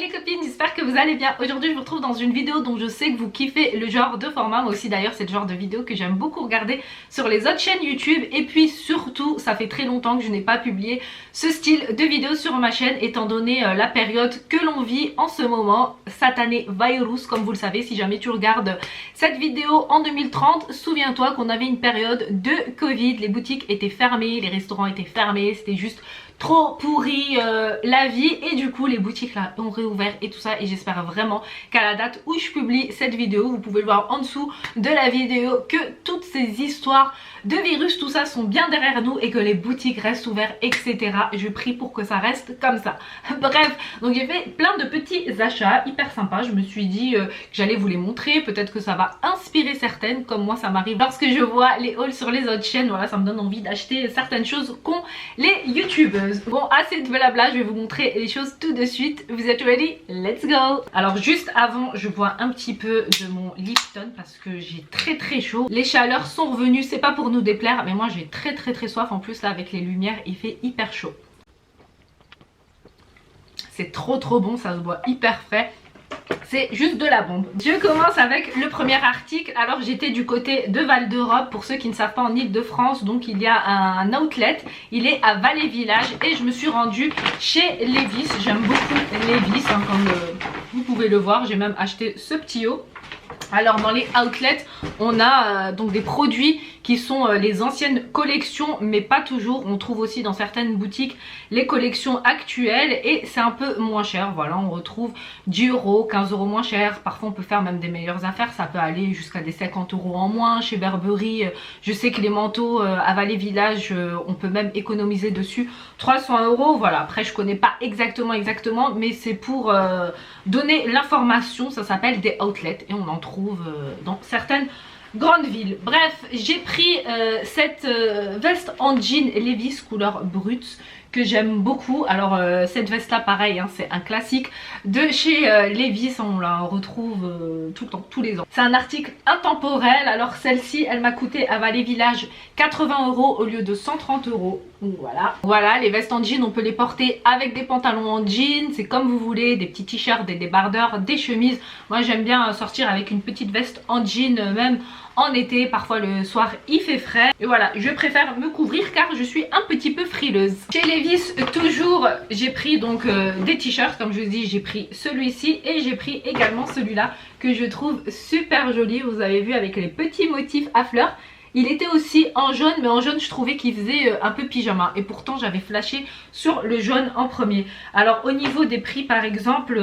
Hi les copines, j'espère que vous allez bien. Aujourd'hui je vous retrouve dans une vidéo dont je sais que vous kiffez le genre de format. Moi aussi d'ailleurs c'est le genre de vidéo que j'aime beaucoup regarder sur les autres chaînes YouTube. Et puis surtout ça fait très longtemps que je n'ai pas publié ce style de vidéo sur ma chaîne, étant donné la période que l'on vit en ce moment, satané virus comme vous le savez. Si jamais tu regardes cette vidéo en 2030, souviens-toi qu'on avait une période de Covid. Les boutiques étaient fermées, les restaurants étaient fermés, c'était juste trop pourri la vie, et du coup les boutiques là ont réouvert et tout ça, et j'espère vraiment qu'à la date où je publie cette vidéo, vous pouvez le voir en dessous de la vidéo, que toutes ces histoires de virus, tout ça sont bien derrière nous et que les boutiques restent ouvertes, etc. Je prie pour que ça reste comme ça. Bref, donc j'ai fait plein de petits achats hyper sympas. Je me suis dit que j'allais vous les montrer, peut-être que ça va inspirer certaines, comme moi ça m'arrive lorsque je vois les hauls sur les autres chaînes. Voilà, ça me donne envie d'acheter certaines choses qu'ont les youtubeuses. Bon, assez de blabla, je vais vous montrer les choses tout de suite. Vous êtes ready? Let's go! Alors juste avant, je bois un petit peu de mon Lipton parce que j'ai très chaud. Les chaleurs sont revenues, c'est pas pour nous déplaire, mais moi j'ai très soif. En plus là avec les lumières il fait hyper chaud. C'est trop bon, ça se boit hyper frais. C'est juste de la bombe. Je commence avec le premier article. Alors j'étais du côté de Val d'Europe, pour ceux qui ne savent pas, en Ile-de-France. Donc il y a un outlet, il est à Vallée-Village, et je me suis rendue chez Levi's. J'aime beaucoup Levi's, hein, comme vous pouvez le voir. J'ai même acheté ce petit haut. Alors dans les outlets on a donc des produits qui sont les anciennes collections, mais pas toujours. On trouve aussi dans certaines boutiques les collections actuelles et c'est un peu moins cher. Voilà, on retrouve 10 €, 15 € moins cher. Parfois on peut faire même des meilleures affaires, ça peut aller jusqu'à des 50 € en moins. Chez Burberry, je sais que les manteaux à Vallée-Village, on peut même économiser dessus 300 €. Voilà, après je connais pas exactement, mais c'est pour donner l'information. Ça s'appelle des outlets et on en trouve dans certaines grandes villes. Bref, j'ai pris cette veste en jean Levi's couleur brute que j'aime beaucoup. Alors cette veste là pareil, hein, c'est un classique de chez Levi's, on la retrouve tout le temps, tous les ans. C'est un article intemporel. Alors celle-ci elle m'a coûté à Vallée-Village 80 € au lieu de 130 €. Voilà, les vestes en jean on peut les porter avec des pantalons en jean, c'est comme vous voulez, des petits t-shirts, des débardeurs, des chemises. Moi j'aime bien sortir avec une petite veste en jean, même en été, parfois le soir il fait frais. Et voilà, je préfère me couvrir car je suis un petit peu frileuse. Chez Levi's toujours, j'ai pris donc des t-shirts, comme je vous dis, j'ai pris celui-ci et j'ai pris également celui-là que je trouve super joli. Vous avez vu avec les petits motifs à fleurs. Il était aussi en jaune, mais en jaune je trouvais qu'il faisait un peu pyjama, et pourtant j'avais flashé sur le jaune en premier. Alors au niveau des prix, par exemple,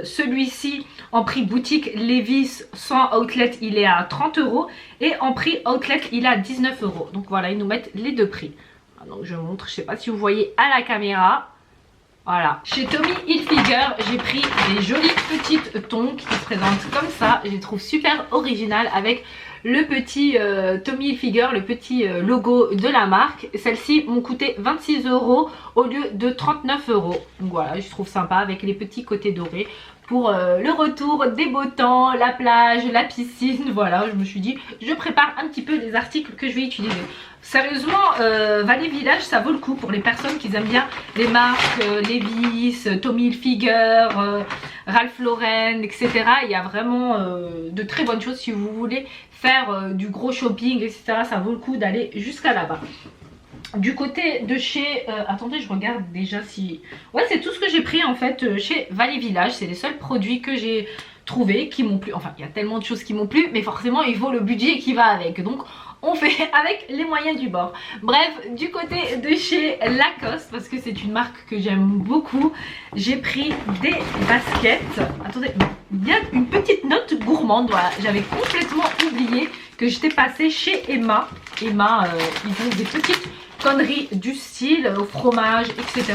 celui-ci en prix boutique Levi's sans outlet il est à 30 €, et en prix outlet il est à 19 €. Donc voilà, ils nous mettent les deux prix. Donc je montre, je sais pas si vous voyez à la caméra. Voilà, chez Tommy Hilfiger j'ai pris des jolies petites tongs qui se présentent comme ça. Je les trouve super originales avec le petit Tommy Hilfiger, le petit logo de la marque. Celles-ci m'ont coûté 26 € au lieu de 39 €. Donc voilà, je trouve sympa avec les petits côtés dorés pour le retour des beaux temps, la plage, la piscine. Voilà, je me suis dit je prépare un petit peu les articles que je vais utiliser. Sérieusement, Vallée-Village ça vaut le coup pour les personnes qui aiment bien les marques Levi's, Tommy Hilfiger, Ralph Lauren, etc. Il y a vraiment de très bonnes choses si vous voulez faire du gros shopping, etc. Ça vaut le coup d'aller jusqu'à là-bas. Du côté de chez... attendez, je regarde déjà si... Ouais, c'est tout ce que j'ai pris en fait chez Vallée-Village. C'est les seuls produits que j'ai trouvés qui m'ont plu. Enfin, il y a tellement de choses qui m'ont plu, mais forcément il faut le budget qui va avec. Donc on fait avec les moyens du bord. Bref, du côté de chez Lacoste, parce que c'est une marque que j'aime beaucoup, j'ai pris des baskets. Attendez, il y a une petite note gourmande. Voilà, j'avais complètement oublié que j'étais passée chez Emma. Emma, ils ont des petites conneries du style au fromage, etc.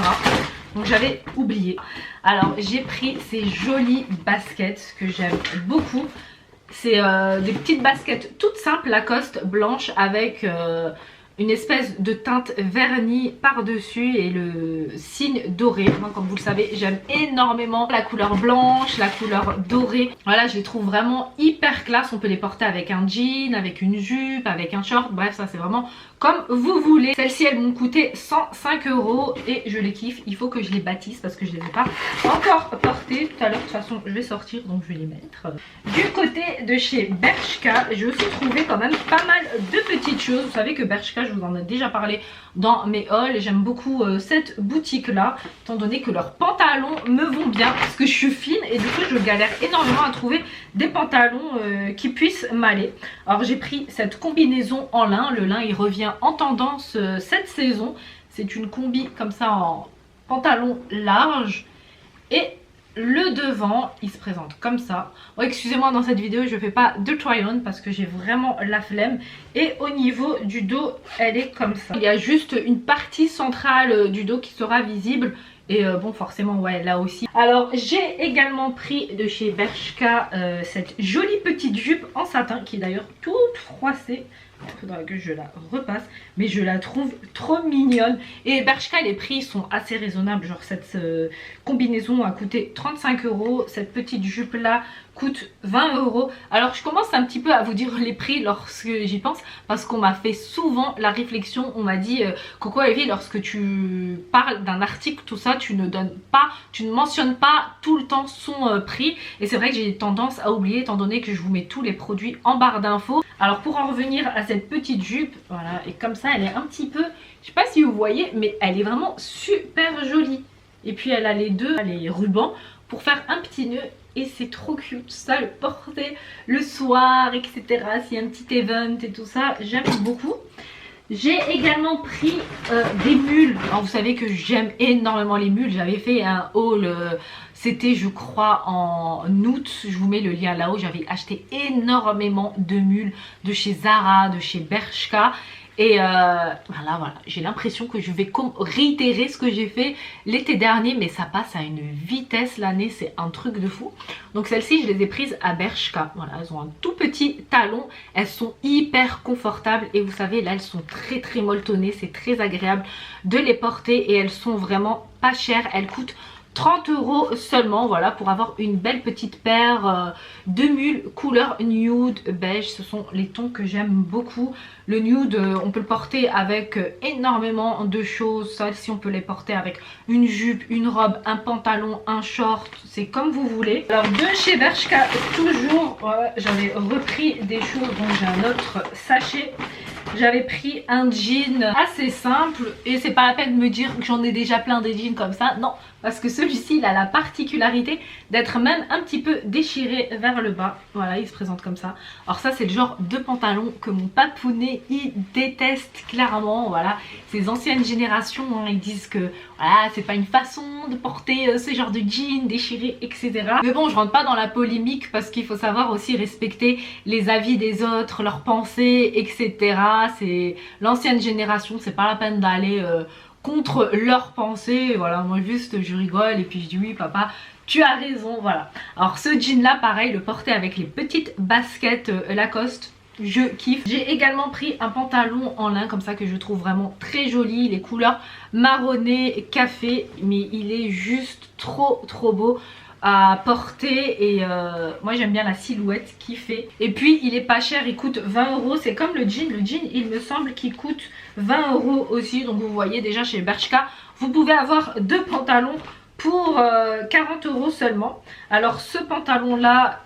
Donc j'avais oublié. Alors j'ai pris ces jolies baskets que j'aime beaucoup. C'est des petites baskets toutes simples Lacoste blanches avec une espèce de teinte vernie par dessus et le signe doré. Moi, comme vous le savez, j'aime énormément la couleur blanche, la couleur dorée. Voilà, je les trouve vraiment hyper classe. On peut les porter avec un jean, avec une jupe, avec un short, bref, ça c'est vraiment comme vous voulez. Celles-ci elles m'ont coûté 105 € et je les kiffe. Il faut que je les bâtisse parce que je les ai pas encore portées tout à l'heure. De toute façon je vais sortir donc je vais les mettre. Du côté de chez Bershka, j'ai aussi trouvé quand même pas mal de petites choses. Vous savez que Bershka, je vous en ai déjà parlé dans mes hauls. J'aime beaucoup cette boutique là, étant donné que leurs pantalons me vont bien parce que je suis fine et du coup je galère énormément à trouver des pantalons qui puissent m'aller. Alors j'ai pris cette combinaison en lin. Le lin il revient en tendance cette saison. C'est une combi comme ça en pantalon large et le devant il se présente comme ça. Bon, excusez-moi, dans cette vidéo je fais pas de try on parce que j'ai vraiment la flemme. Et au niveau du dos elle est comme ça. Il y a juste une partie centrale du dos qui sera visible. Et bon forcément ouais là aussi. Alors j'ai également pris de chez Bershka cette jolie petite jupe en satin qui est d'ailleurs toute froissée. Il faudra que je la repasse, mais je la trouve trop mignonne. Et Bershka les prix sont assez raisonnables. Genre cette combinaison a coûté 35 €. Cette petite jupe là coûte 20 €. Alors je commence un petit peu à vous dire les prix lorsque j'y pense, parce qu'on m'a fait souvent la réflexion. On m'a dit Coco Elvie, lorsque tu parles d'un article tout ça, tu ne donnes pas, tu ne mentionnes pas tout le temps son prix. Et c'est vrai que j'ai tendance à oublier étant donné que je vous mets tous les produits en barre d'infos. Alors pour en revenir à cette petite jupe, voilà, et comme ça elle est un petit peu, je sais pas si vous voyez, mais elle est vraiment super jolie. Et puis elle a les rubans pour faire un petit nœud. Et c'est trop cute ça, le porter le soir, etc. S'il y a un petit event et tout ça, j'aime beaucoup. J'ai également pris des mulles. Alors vous savez que j'aime énormément les mulles. J'avais fait un haul, c'était je crois en août. Je vous mets le lien là-haut. J'avais acheté énormément de mulles de chez Zara, de chez Bershka. Et voilà, j'ai l'impression que je vais réitérer ce que j'ai fait l'été dernier, mais ça passe à une vitesse l'année, c'est un truc de fou. Donc celles-ci, je les ai prises à Bershka. Voilà, elles ont un tout petit talon, elles sont hyper confortables et vous savez, là, elles sont très très molletonnées, c'est très agréable de les porter et elles sont vraiment pas chères, elles coûtent 30 € seulement, voilà, pour avoir une belle petite paire de mulles couleur nude beige. Ce sont les tons que j'aime beaucoup. Le nude, on peut le porter avec énormément de choses. Ça, si on peut les porter avec une jupe, une robe, un pantalon, un short, c'est comme vous voulez. Alors de chez Bershka, toujours, j'avais repris des choses, donc j'ai un autre sachet. J'avais pris un jean assez simple et c'est pas la peine de me dire que j'en ai déjà plein des jeans comme ça, non, parce que celui-ci il a la particularité d'être même un petit peu déchiré vers le bas. Voilà, il se présente comme ça. Alors ça c'est le genre de pantalon que mon papounet il déteste clairement. Voilà, ces anciennes générations hein, ils disent que voilà, c'est pas une façon de porter ce genre de jean déchiré, etc. Mais bon, je rentre pas dans la polémique parce qu'il faut savoir aussi respecter les avis des autres, leurs pensées, etc. C'est l'ancienne génération, c'est pas la peine d'aller contre leurs pensées. Voilà, moi juste je rigole et puis je dis oui papa, tu as raison, voilà. Alors ce jean là pareil, le porter avec les petites baskets Lacoste, je kiffe. J'ai également pris un pantalon en lin comme ça que je trouve vraiment très joli, les couleurs marronnées, café, mais il est juste trop beau à porter et moi j'aime bien la silhouette qu'il fait. Et puis il est pas cher, il coûte 20 €, c'est comme le jean il me semble qu'il coûte 20 € aussi. Donc vous voyez déjà chez Bershka vous pouvez avoir deux pantalons pour 40 € seulement. Alors ce pantalon là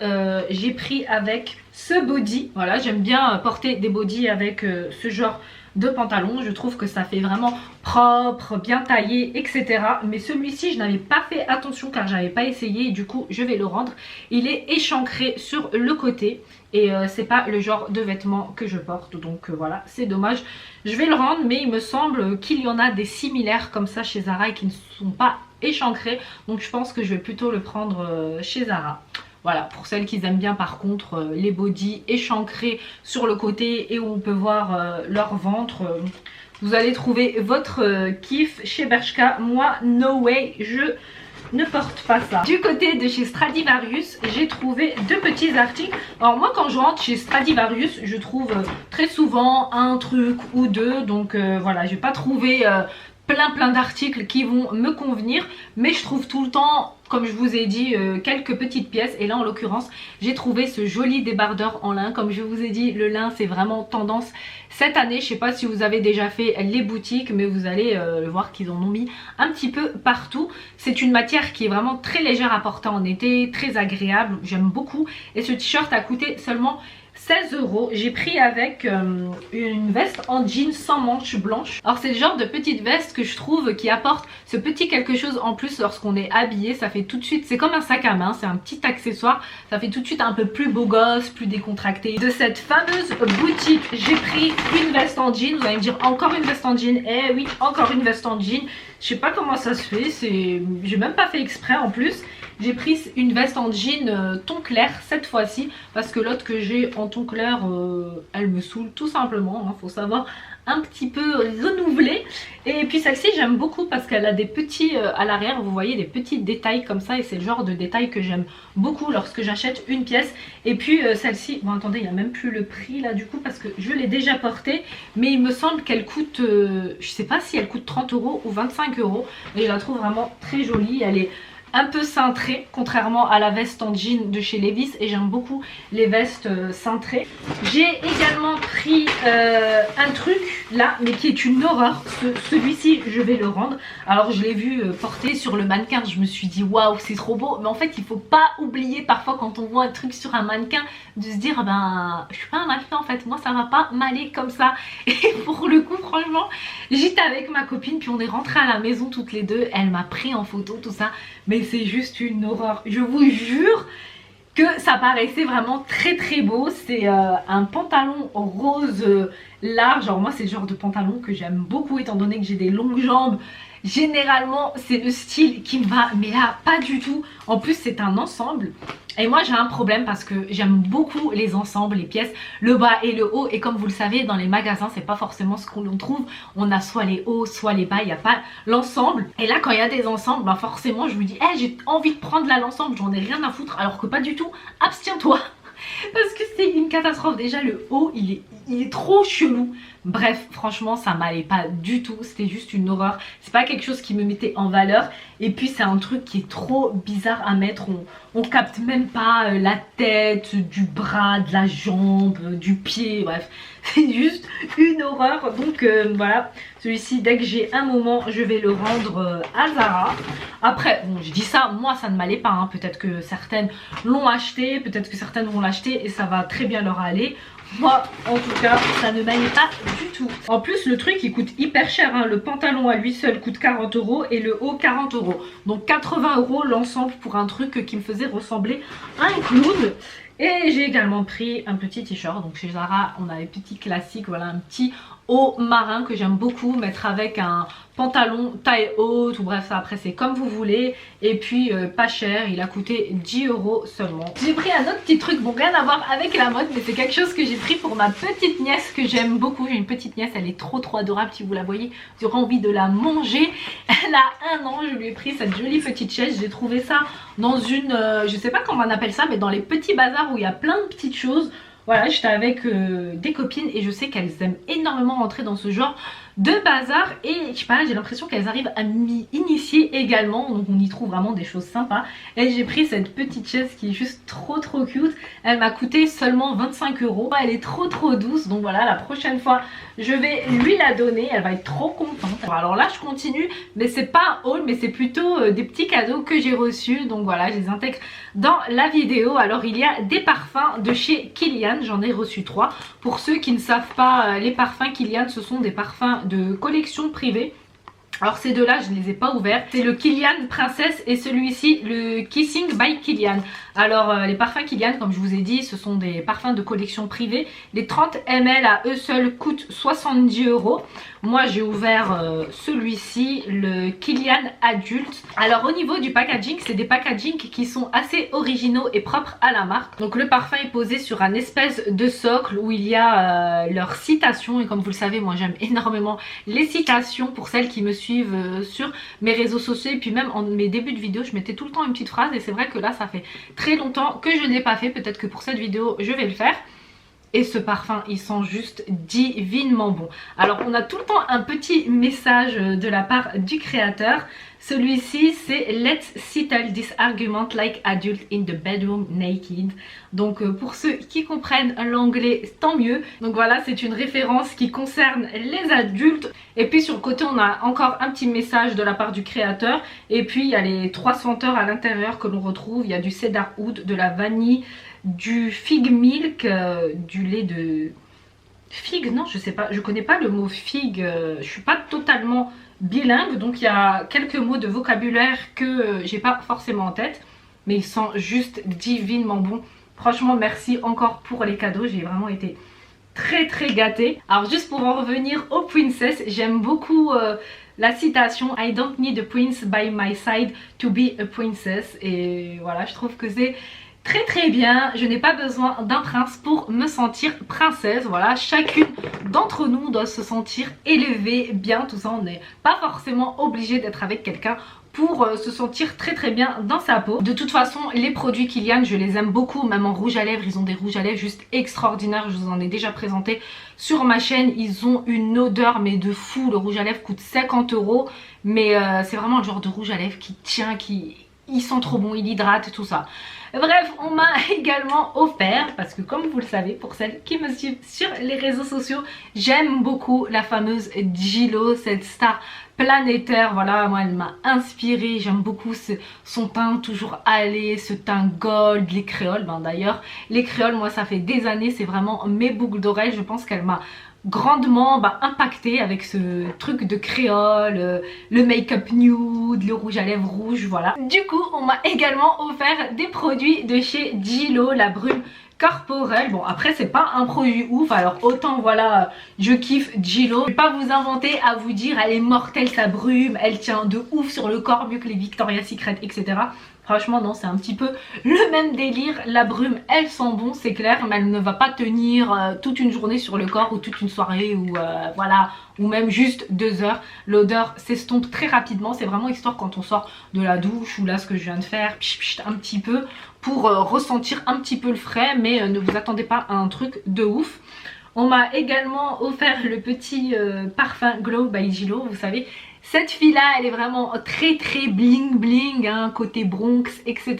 j'ai pris avec ce body, voilà, j'aime bien porter des bodys avec ce genre de pantalon, je trouve que ça fait vraiment propre, bien taillé, etc. Mais celui-ci je n'avais pas fait attention car j'avais pas essayé et du coup je vais le rendre. Il est échancré sur le côté et c'est pas le genre de vêtement que je porte, donc voilà, c'est dommage. Je vais le rendre, mais il me semble qu'il y en a des similaires comme ça chez Zara et qui ne sont pas échancrés, donc je pense que je vais plutôt le prendre chez Zara. Voilà, pour celles qui aiment bien par contre les bodys échancrés sur le côté et où on peut voir leur ventre, vous allez trouver votre kiff chez Bershka. Moi, no way, je ne porte pas ça. Du côté de chez Stradivarius, j'ai trouvé deux petits articles. Alors moi quand je rentre chez Stradivarius, je trouve très souvent un truc ou deux. Donc voilà, je vais pas trouver plein d'articles qui vont me convenir, mais je trouve tout le temps, comme je vous ai dit, quelques petites pièces. Et là en l'occurrence j'ai trouvé ce joli débardeur en lin. Comme je vous ai dit, le lin c'est vraiment tendance cette année. Je sais pas si vous avez déjà fait les boutiques, mais vous allez voir qu'ils en ont mis un petit peu partout. C'est une matière qui est vraiment très légère à porter en été, très agréable, j'aime beaucoup. Et ce t-shirt a coûté seulement 16 €. J'ai pris avec une veste en jean sans manches blanches. Alors c'est le genre de petite veste que je trouve qui apporte ce petit quelque chose en plus lorsqu'on est habillé. Ça fait tout de suite, c'est comme un sac à main, c'est un petit accessoire. Ça fait tout de suite un peu plus beau gosse, plus décontracté. De cette fameuse boutique, j'ai pris une veste en jean. Vous allez me dire encore une veste en jean. Eh oui, encore une veste en jean. Je sais pas comment ça se fait, j'ai même pas fait exprès en plus. J'ai pris une veste en jean ton clair cette fois-ci parce que l'autre que j'ai en ton clair, elle me saoule tout simplement. Hein, faut savoir un petit peu renouveler. Et puis celle-ci j'aime beaucoup parce qu'elle a des petits à l'arrière, vous voyez, des petits détails comme ça. Et c'est le genre de détail que j'aime beaucoup lorsque j'achète une pièce. Et puis celle-ci, bon attendez, il n'y a même plus le prix là du coup parce que je l'ai déjà portée. Mais il me semble qu'elle coûte, je sais pas si elle coûte 30 € ou 25 €. Mais je la trouve vraiment très jolie, elle est un peu cintrée contrairement à la veste en jean de chez Levi's, et j'aime beaucoup les vestes cintrées. J'ai également pris un truc là mais qui est une horreur. Celui-ci je vais le rendre. Alors je l'ai vu porter sur le mannequin, je me suis dit waouh c'est trop beau, mais en fait il faut pas oublier parfois quand on voit un truc sur un mannequin de se dire ben je suis pas un mannequin en fait, moi ça va pas m'aller comme ça. Et pour le coup franchement j'étais avec ma copine puis on est rentré à la maison toutes les deux, elle m'a pris en photo tout ça, mais c'est juste une horreur. Je vous jure que ça paraissait vraiment très beau. C'est un pantalon rose large. Alors moi c'est le genre de pantalon que j'aime beaucoup étant donné que j'ai des longues jambes. Généralement c'est le style qui me va, mais là pas du tout. En plus c'est un ensemble. Et moi j'ai un problème parce que j'aime beaucoup les ensembles, les pièces, le bas et le haut. Et comme vous le savez, dans les magasins c'est pas forcément ce qu'on trouve. On a soit les hauts, soit les bas, il n'y a pas l'ensemble. Et là quand il y a des ensembles, bah forcément je me dis hey, j'ai envie de prendre là l'ensemble, j'en ai rien à foutre. Alors que pas du tout, abstiens-toi. Parce que c'est une catastrophe. Déjà le haut il est trop chelou. Bref franchement ça m'allait pas du tout. C'était juste une horreur. C'est pas quelque chose qui me mettait en valeur. Et puis c'est un truc qui est trop bizarre à mettre. On capte même pas la tête, du bras, de la jambe, du pied. Bref c'est juste une horreur. Donc voilà, celui-ci dès que j'ai un moment je vais le rendre à Zara. Après bon je dis ça, moi ça ne m'allait pas hein. Peut-être que certaines l'ont acheté, peut-être que certaines vont l'acheter et ça va très bien leur aller. Moi en tout cas ça ne m'allait pas du tout. En plus le truc il coûte hyper cher hein. Le pantalon à lui seul coûte 40 € et le haut 40 €. Donc 80 € l'ensemble pour un truc qui me faisait ressembler à un clown. Et j'ai également pris un petit t-shirt. Donc chez Zara on a les petits classiques, voilà, un petit haut marin que j'aime beaucoup mettre avec un pantalon taille haute, ou bref ça après c'est comme vous voulez. Et puis pas cher, il a coûté 10 € seulement. J'ai pris un autre petit truc, bon rien à voir avec la mode, mais c'est quelque chose que j'ai pris pour ma petite nièce que j'aime beaucoup. J'ai une petite nièce, elle est trop adorable, si vous la voyez vous aurez envie de la manger. Elle a 1 an, je lui ai pris cette jolie petite chaise. J'ai trouvé ça dans une, je sais pas comment on appelle ça, mais dans les petits bazars où il y a plein de petites choses. Voilà, j'étais avec des copines et je sais qu'elles aiment énormément rentrer dans ce genre de bazar. Et je sais pas, j'ai l'impression qu'elles arrivent à m'y initier également. Donc on y trouve vraiment des choses sympas. Et j'ai pris cette petite chaise qui est juste trop cute. Elle m'a coûté seulement 25 €. Elle est trop douce. Donc voilà, la prochaine fois je vais lui la donner. Elle va être trop contente. Alors là je continue, mais c'est pas un haul, mais c'est plutôt des petits cadeaux que j'ai reçus. Donc voilà, je les intègre dans la vidéo. Alors il y a des parfums de chez Kilian. J'en ai reçu 3. Pour ceux qui ne savent pas, les parfums Kilian ce sont des parfums de collection privée. Alors ces deux là je ne les ai pas ouverts. C'est le Kilian Princesse et celui-ci le Kissing by Kilian. Alors les parfums Kilian comme je vous ai dit ce sont des parfums de collection privée. Les 30 ml à eux seuls coûtent 70 €. Moi j'ai ouvert celui-ci, le Kilian Adulte. Alors au niveau du packaging, c'est des packaging qui sont assez originaux et propres à la marque. Donc le parfum est posé sur un espèce de socle où il y a leurs citations. Et comme vous le savez moi j'aime énormément les citations. Pour celles qui me suivent suivent sur mes réseaux sociaux et puis même en mes débuts de vidéo je mettais tout le temps une petite phrase et c'est vrai que là ça fait très longtemps que je ne l'ai pas fait, peut-être que pour cette vidéo je vais le faire. Et ce parfum, il sent juste divinement bon. Alors, on a tout le temps un petit message de la part du créateur. Celui-ci, c'est Let's settle this argument like adult in the bedroom naked. Donc, pour ceux qui comprennent l'anglais, tant mieux. Donc voilà, c'est une référence qui concerne les adultes. Et puis sur le côté, on a encore un petit message de la part du créateur. Et puis, il y a les 3 senteurs à l'intérieur que l'on retrouve. Il y a du cedar oud, de la vanille, du fig milk, du lait de figue, non je sais pas, je connais pas le mot figue, je suis pas totalement bilingue donc il y a quelques mots de vocabulaire que j'ai pas forcément en tête, mais il sent juste divinement bon. Franchement merci encore pour les cadeaux, j'ai vraiment été très gâtée. Alors juste pour en revenir aux princess, j'aime beaucoup la citation I don't need a prince by my side to be a princess, et voilà, je trouve que c'est très bien. Je n'ai pas besoin d'un prince pour me sentir princesse. Voilà, chacune d'entre nous doit se sentir élevée, bien, tout ça. On n'est pas forcément obligé d'être avec quelqu'un pour se sentir très bien dans sa peau. De toute façon, les produits Kilian, je les aime beaucoup, même en rouge à lèvres, ils ont des rouges à lèvres juste extraordinaires, je vous en ai déjà présenté sur ma chaîne. Ils ont une odeur mais de fou, le rouge à lèvres coûte 50 €, mais c'est vraiment le genre de rouge à lèvres qui tient, il sent trop bon, il hydrate, tout ça. Bref, on m'a également offert, parce que comme vous le savez, pour celles qui me suivent sur les réseaux sociaux, j'aime beaucoup la fameuse Gillo, cette star planétaire. Voilà, moi elle m'a inspirée, j'aime beaucoup son teint toujours allé, ce teint gold, les créoles. Ben, d'ailleurs, les créoles, moi ça fait des années, c'est vraiment mes boucles d'oreilles. Je pense qu'elle m'a grandement impacté avec ce truc de créole, le make-up nude, le rouge à lèvres rouge, voilà. Du coup on m'a également offert des produits de chez Gillo, la brume corporelle. Bon après c'est pas un produit ouf, alors autant voilà, je kiffe Gillo. Je vais pas vous inventer à vous dire elle est mortelle sa brume, elle tient de ouf sur le corps, mieux que les Victoria's Secret etc. Franchement non, c'est un petit peu le même délire. La brume elle sent bon c'est clair, mais elle ne va pas tenir toute une journée sur le corps ou toute une soirée ou voilà, ou même juste 2 heures. L'odeur s'estompe très rapidement, c'est vraiment histoire quand on sort de la douche ou là ce que je viens de faire, un petit peu pour ressentir un petit peu le frais, mais ne vous attendez pas à un truc de ouf. On m'a également offert le petit parfum Glow by Gillo, vous savez. Cette fille là elle est vraiment très bling bling, hein, côté Bronx etc.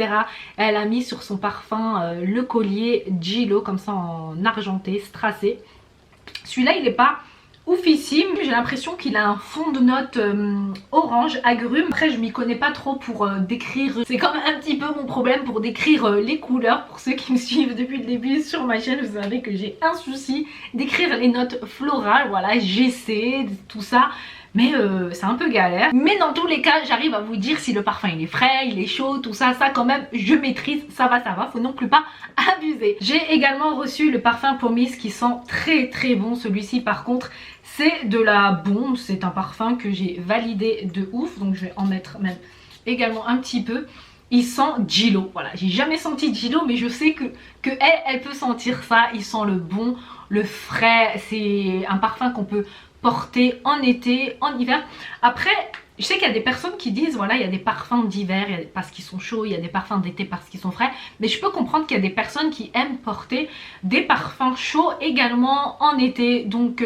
Elle a mis sur son parfum le collier Gillo comme ça en argenté, strassé. Celui-là il est pas oufissime, j'ai l'impression qu'il a un fond de note orange agrume. Après je m'y connais pas trop pour décrire, c'est comme un petit peu mon problème pour décrire les couleurs. Pour ceux qui me suivent depuis le début sur ma chaîne, vous savez que j'ai un souci d'écrire les notes florales, voilà, j'essaie tout ça. Mais c'est un peu galère. Mais dans tous les cas, j'arrive à vous dire si le parfum il est frais, il est chaud, tout ça, ça quand même je maîtrise, ça va, faut non plus pas abuser. J'ai également reçu le parfum Promise qui sent très bon. Celui-ci par contre c'est de la bombe, c'est un parfum que j'ai validé de ouf, donc je vais en mettre même également un petit peu. Il sent Gillo, voilà, j'ai jamais senti Gillo mais je sais que elle peut sentir ça. Il sent le bon, le frais, c'est un parfum qu'on peut porter en été, en hiver. Après je sais qu'il y a des personnes qui disent voilà, il y a des parfums d'hiver parce qu'ils sont chauds, il y a des parfums d'été parce qu'ils sont frais, mais je peux comprendre qu'il y a des personnes qui aiment porter des parfums chauds également en été. Donc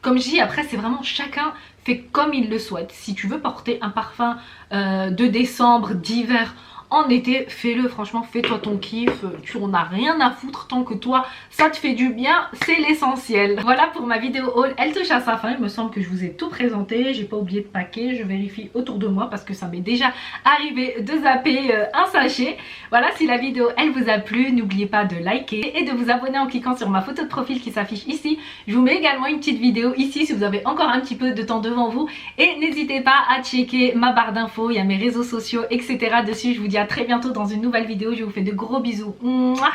comme je dis, après c'est vraiment chacun fait comme il le souhaite. Si tu veux porter un parfum de décembre, d'hiver en été, fais-le, franchement fais-toi ton kiff, tu en as rien à foutre tant que toi ça te fait du bien, c'est l'essentiel. Voilà pour ma vidéo haul, elle touche à sa fin, il me semble que je vous ai tout présenté, j'ai pas oublié de paquer, je vérifie autour de moi parce que ça m'est déjà arrivé de zapper un sachet. Voilà, si la vidéo elle vous a plu, n'oubliez pas de liker et de vous abonner en cliquant sur ma photo de profil qui s'affiche ici. Je vous mets également une petite vidéo ici si vous avez encore un petit peu de temps devant vous, et n'hésitez pas à checker ma barre d'infos, il y a mes réseaux sociaux etc. dessus. Je vous dis à très bientôt dans une nouvelle vidéo, je vous fais de gros bisous. Mouah.